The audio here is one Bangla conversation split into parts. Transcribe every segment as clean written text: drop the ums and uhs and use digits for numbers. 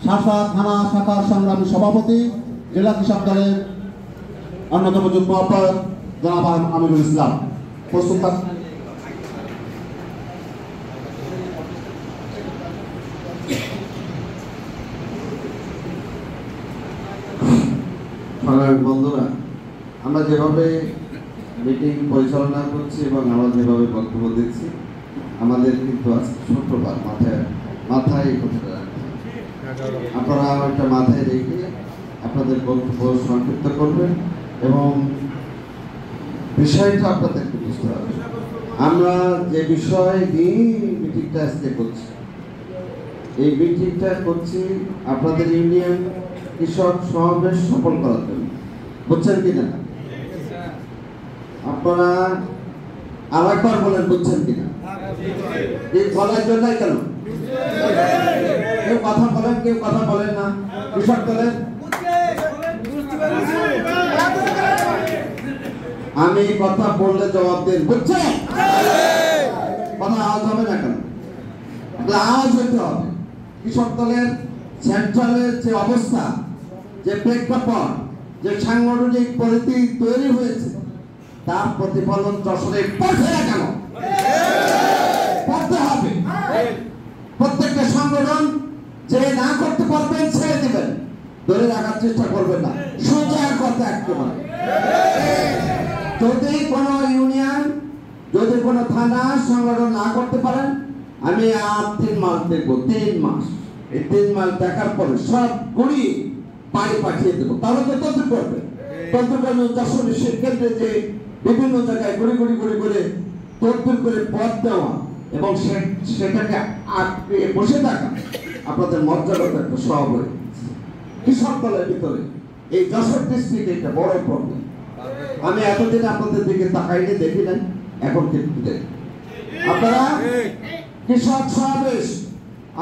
শাসা থানা শাখার সংগ্রামী সভাপতি, জেলা কৃষক দলের অন্যতম যুগ্ম আহ্বায়ক জনাব আমিরুল ইসলাম। প্রস্তুত বন্ধুরা, আমরা যেভাবে মিটিং পরিচালনা করছি এবং আমরা যেভাবে বক্তব্য দিচ্ছি, আমাদের কিন্তু আজকে শুক্রবার মাথায় এই কথাটা রাখতে হবে। আপনারা একটা মাথায় রেখে আপনাদের বক্তব্য সংক্ষিপ্ত করবেন এবং বিষয়টা আপনাদেরকে বুঝতে হবে। আমরা যে বিষয় নিয়ে মিটিংটা আজকে করছি, এই মিটিংটা করছি আপনাদের ইউনিয়ন কৃষক সমাবেশ সফল করার জন্য। বুঝছেন কিনা? আপনারা আরেকবার বলেন, বুঝছেন কিনা? এই বলার জন্য কেন কেউ কথা বলেন, কেউ কথা বলেন না? কৃষক দলের আমি কথা বললে জবাব দেন, বুঝছেন? কথা আওয়াজ হবে না কেন? আওয়াজ হইতে হবে। কৃষক দলের সেন্ট্রালের যে অবস্থা, যে প্রেক্ষাপট, যে সাংগঠনিক পরিস্থিতি তৈরি হয়েছে, তার প্রতিফলন যশোরে পড়ছে না কেন? পড়তে হবে। প্রত্যেকটা সংগঠন যে না করতে পারবেন ছেড়ে দিবেন, ধরে রাখার চেষ্টা করবেন না, সোজা কথা একেবারে। যদি কোনো ইউনিয়ন, যদি কোনো থানা সংগঠন না করতে পারেন, আমি আর 3 মাস দেখবো। 3 মাস, এই 3 মাস দেখার পরে সব ঘুরিয়ে বাড়ি পাঠিয়ে দেবো। তাহলে তো তন্ত্র করবে। তন্ত্রকর্মী যশোরের কেন্দ্রে যে বিভিন্ন জায়গায় ঘুরে তন্ত্র করে পথ দেওয়া এবং সেটাকে আটকে বসে থাকা আপনাদের মর্যাদার একটা স্বভাব হয়ে কৃষক দলের ভিতরে এই যশোর ডিস্ট্রিক্টে একটা বড় প্রবলেম। আমি এতদিন আপনাদের দিকে তাকাইনি, দেখি নাই, এখন কিন্তু দেখি। আপনারা কৃষক সমাবেশ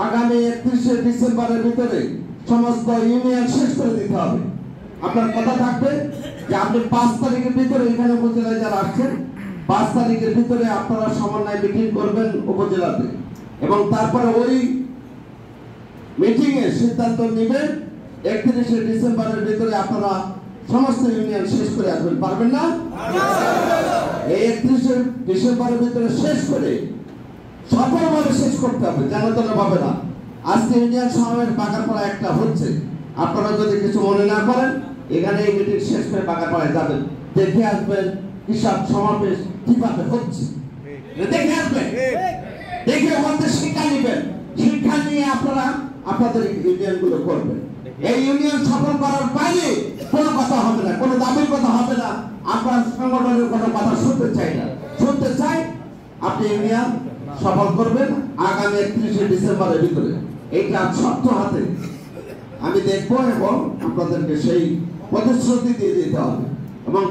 আগামী 31শে ডিসেম্বরের ভিতরে সমস্ত ইউনিয়ন শেষ করে দিতে হবে। আপনার কথা থাকবে যে আপনি 5 তারিখের ভিতরে এখানে উপজেলায় যারা আসছেন, 5 তারিখের ভিতরে আপনারা সমন্বয় মিটিং করবেন উপজেলাতে এবং তারপরে ওই মিটিং এ সিদ্ধান্ত নেবেন 31শে ডিসেম্বরের ভিতরে আপনারা সমস্ত ইউনিয়ন শেষ করে আসবেন। পারবেন না? এই 31শে ডিসেম্বরের ভিতরে শেষ করে সফলভাবে শেষ করতে হবে, জানাতনা পাবে না। আজকে ইউনিয়ন সমাবেশ বাগারপাড়া একটা হচ্ছে, আপনারা যদি কিছু মনে না করেন, এখানে এই মিটিং শেষ করে বাগারপাড়ায় যাবেন, দেখে আসবেন কৃষক সমাবেশ কিভাবে হচ্ছে, দেখে আসবেন, দেখে আমাদের শিক্ষা নেবেন। শিক্ষা নিয়ে আপনারা আপনাদের ইউনিয়ন গুলো করবেন। এই ইউনিয়ন সফল করার বাইরে কোনো কথা হবে না, কোনো দাবির কথা হবে না। আপনার সংগঠনের কোনো কথা শুনতে চাই না, শুনতে চাই আপনি ইউনিয়ন সফল করবেন আগামী 31শে ডিসেম্বরের ভিতরে। এইটা শক্ত হাতে আমি দেখবো এবং আপনাদেরকে সেই প্রতিশ্রুতি দিয়ে দিতে হবে এবং